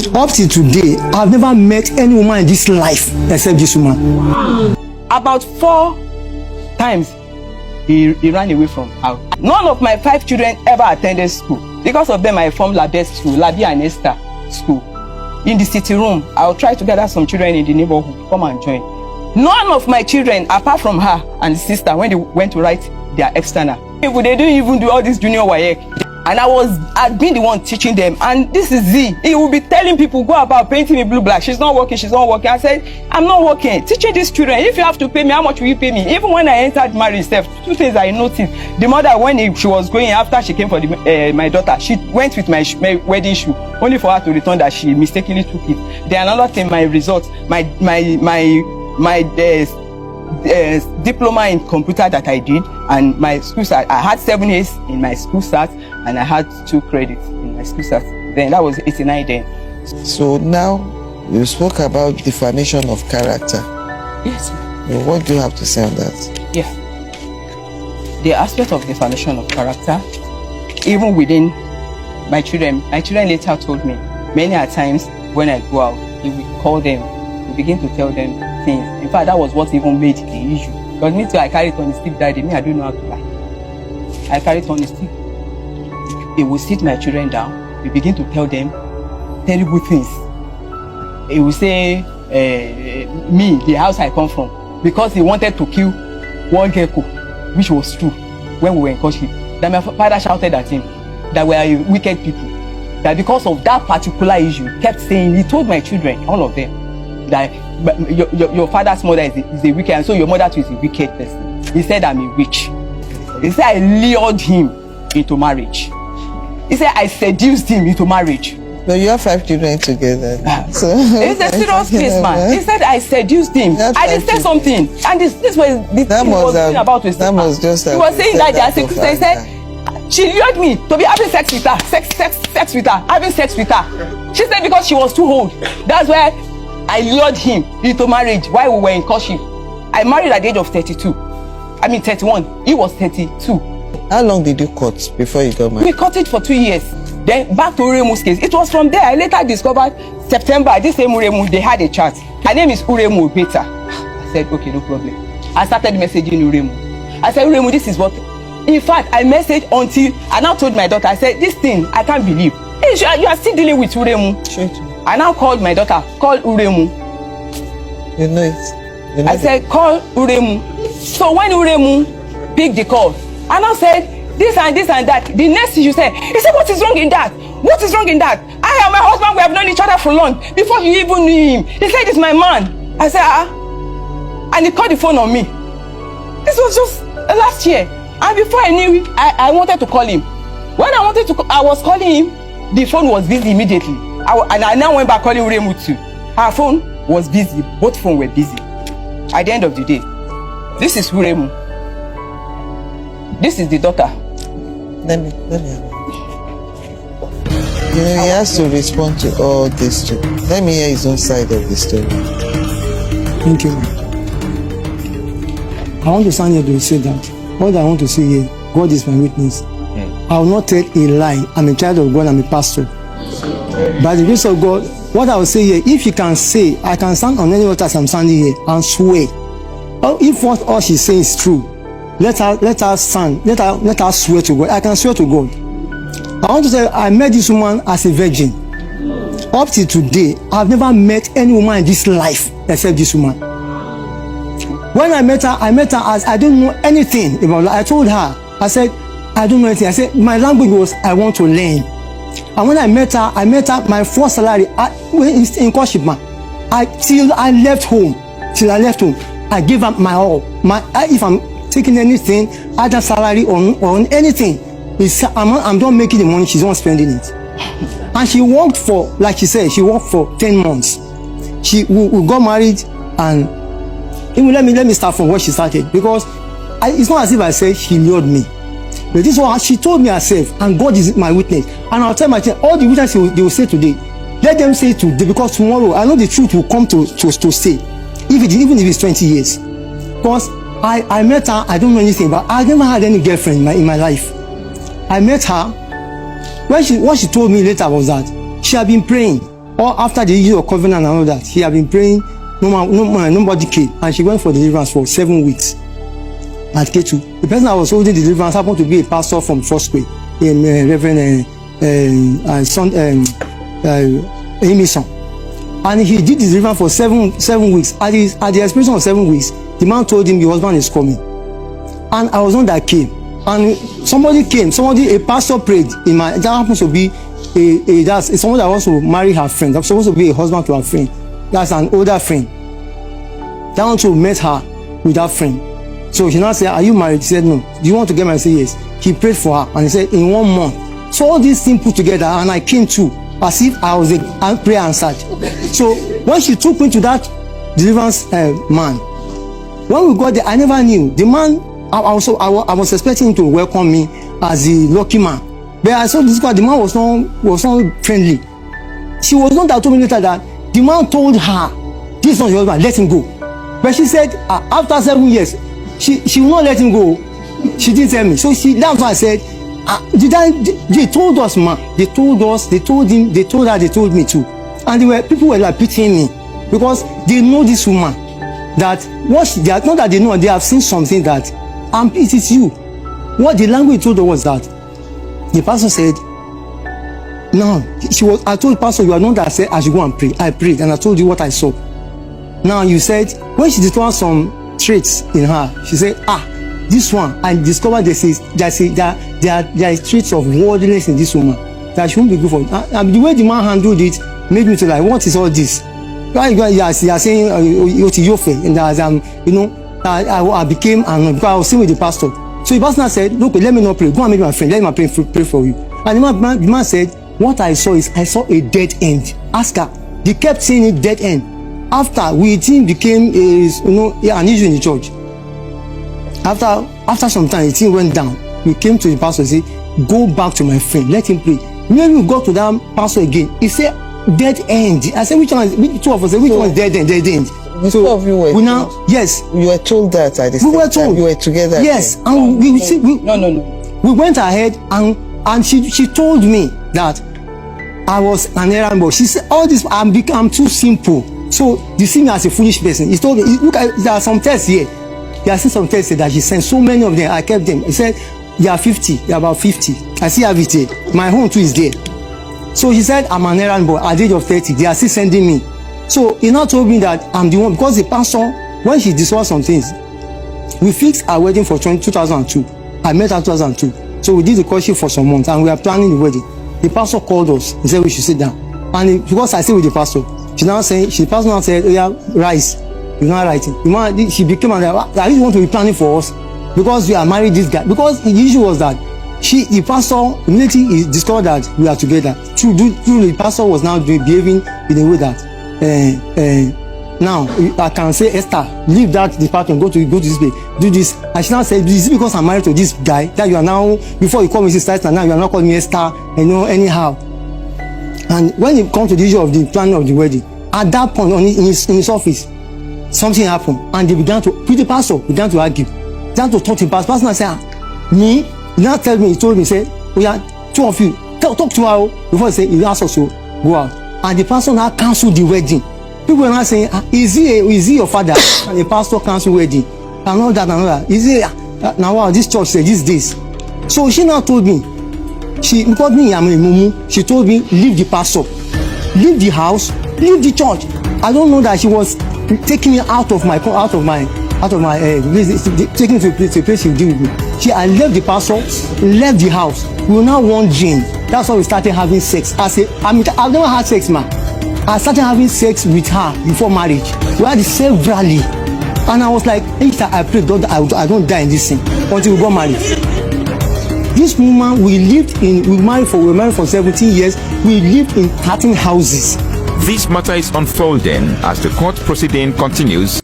Up till today, I've never met any woman in this life except this woman. About 4 times he ran away from house. None of my 5 children ever attended school. Because of them, I formed Labes School, Labi and Esther School. In the city room, I'll try to gather some children in the neighborhood to come and join. None of my children, apart from her and the sister, when they went to write their external, they didn't even do all this junior WAEC. And I'd been the one teaching them. And this is Z. He will be telling people, go about painting me blue black. She's not working, she's not working. I said, I'm not working. Teaching these children, if you have to pay me, how much will you pay me? Even when I entered marriage self, 2 things I noticed. The mother, when she was going, after she came for my daughter, she went with my wedding shoe, only for her to return that she mistakenly took it. Then another thing, my results, my diploma in computer that I did, and my school start, I had 7 A's in my school start, and I had 2 credits in my school start. Then that was 89 then. So now you spoke about defamation of character. Yes. What do you have to say on that? Yeah. The aspect of defamation of character, even within my children later told me many a times when I go out, he will call them, he begin to tell them things. In fact, that was what even made the issue. Because me too, I carried on the stick daddy. Me, I don't know how to lie. I carried on the stick. He will sit my children down. He begin to tell them terrible things. He will say, me, the house I come from, because he wanted to kill one gecko, which was true when we were in courtship, that my father shouted at him that we are wicked people. That because of that particular issue, kept saying, he told my children, all of them, that your father's mother is a wicked, and so your mother too is a wicked person. He said, I'm a witch. He said, I lured him into marriage. He said, I seduced him into marriage. But you have 5 children together. So it's a serious case, man. He said, I seduced him. I did say something. And this was the thing he was saying about his sister. He was saying that they are sick. He said, she lured me to be having sex with her. Sex with her. Having sex with her. She said because she was too old. That's why I lured him into marriage while we were in courtship. I married at the age of 31. He was 32. How long did you court before you got married? We courted for 2 years. Then back to Uremu's case. It was from there I later discovered September, this same Uremu, they had a chat. Her name is Uremu Beta. I said, okay, no problem. I started messaging Uremu. I said, Uremu, this is what... In fact, I messaged until I now told my daughter, I said, this thing, I can't believe. Hey, you are still dealing with Uremu. Sure. I now called my daughter, call Uremu. You know it. I said, call Uremu. So when Uremu picked the call, I now said, this and this and that. The next thing you said, he said, what is wrong in that? What is wrong in that? I and my husband, we have known each other for long. Before you even knew him. He said, it's my man. I said, and he called the phone on me. This was just last year. And before I knew it, I wanted to call him. When I was calling him, the phone was busy immediately. And I now went back calling Uremu too. Her phone was busy. Both phones were busy. At the end of the day, this is Uremu. This is the daughter. Let me. He has to respond to all this too. Let me hear his own side of the story. Thank you. I want to stand here to say that what I want to say here, God is my witness. I will not tell a lie. I'm a child of God, I'm a pastor. By the grace of God, what I will say here, if you can say, I can stand on any altar as I'm standing here and swear. Or if what all she's saying is true, let her stand, let her swear to God. I can swear to God. I want to say, I met this woman as a virgin. Up till today, I've never met any woman in this life except this woman. When I met her as I don't know anything about life. I told her, I said, I don't know anything. I said, my language was, I want to learn. And when I met her, my first salary, in courtship, till I left home, I gave her my all. If I'm taking anything, either salary or anything, I'm not making the money, she's not spending it. And she worked for, like she said, she worked for 10 months. We got married, and even let me start from where she started, because it's not as if I said she lured me. But this is what she told me herself, and God is my witness. And I'll tell my children, all the witnesses they will say today, let them say today, because tomorrow I know the truth will come to say, even if it's 20 years. Because I met her, I don't know anything, but I never had any girlfriend in my life. I met her. What she told me later was that she had been praying Or after the issue of covenant and all that, she had been praying. Nobody came, and she went for deliverance for 7 weeks at K2. The person that was holding the deliverance happened to be a pastor from Foursquare, Reverend Emerson. And he did the deliverance for seven weeks. At the expiration of 7 weeks, the man told him your husband is coming. And I was one that came. And somebody came, a pastor prayed in my, that happens to be that's someone that wants to marry her friend. That's supposed to be a husband to her friend. That's an older friend. That one to met her with that friend. So she now said, are you married? He said, no. Do you want to get married? I said, yes. He prayed for her and he said, in 1 month. So all these things put together, and I came too, as if I was a prayer answered. So when she took me to that deliverance man, when we got there, I never knew. The man, I was expecting him to welcome me as a lucky man. But I saw this guy, the man was not friendly. She was not that told me later that the man told her, this is not your husband, let him go. But she said, after 7 years, she will not let him go. She didn't tell me. So that's why I said, they told us, man. They told us, they told him, they told her, they told me too. And people were like pitying me because they know this woman. That not that they know, they have seen something that, and it is you. What the language told her was that the pastor said, no, I told the pastor, you are not that said I should go and pray. I prayed and I told you what I saw. Now you said, when she discovered some traits in her, she said, this one, I discovered there is traits of worldliness in this woman that she won't be good for. And the way the man handled it made me to like, what is all this? You are saying and I became because I was sitting with the pastor. So the pastor said, look, let me not pray. Go and meet my friend. Let me pray for you. And the man said, what I saw is I saw a dead end. Ask her. They kept saying it dead end. After we team became an issue in the church. After some time, the thing went down. We came to the pastor and said, go back to my friend. Let him pray. When we got to that pastor again, he said, dead end. I said, which two of us said, which one is dead end? Dead end. The two of you were we now, yes. You were told that at the we were told. You were together. Yes. Then. And No. We went ahead and she told me that I was an errand boy. She said, all this, I'm too simple. So you see me as a foolish person. He told me, look, there are some tests here. There are some tests that she sent. So many of them, I kept them. He said, you are 50. You are about 50. I still have it here. My home too is there. So he said, I'm an errand boy at the age of 30. They are still sending me. So he now told me that I'm the one, because the pastor, when she discussed some things, we fixed our wedding for 2002. I met her in 2002. So we did the courtship for some months and we are planning the wedding. The pastor called us. He said we should sit down. And because I stayed with the pastor, the pastor now said, oh yeah, rise. You're not writing. She became like, I really want to be planning for us because we are married this guy. Because the issue was that the pastor immediately discovered that we are together. Truly, the pastor was now behaving in a way that now I can say, Esther, leave that department, go to this place, do this. And she now said, is it because I'm married to this guy that you are now, before you call me sister Esther, now you are not calling me Esther, anyhow. And when it comes to the issue of the planning of the wedding, at that point in his office, something happened, and they began to, with the pastor, began to argue. Began to talk to the pastor. Pastor said, me, he now told me, he said, oh yeah, two of you, talk to her before he said, he asked us to go out. And the pastor now cancelled the wedding. People were now saying, is he your father? And the pastor cancelled wedding. And all that. Is he, now wow, this church said this. So she now told me, because me, I'm a mumu, she told me, leave the pastor, leave the house, leave the church. I don't know that she was taking me out of my taking me to a place she deal with me. I left the pastor, left the house. We were now wondering. That's why we started having sex. I've never had sex, man. I started having sex with her before marriage. We had severally. And I was like, I pray God I don't die in this thing until we got married. This woman, we were married for 17 years. We lived in 13 houses. This matter is unfolding as the court proceeding continues.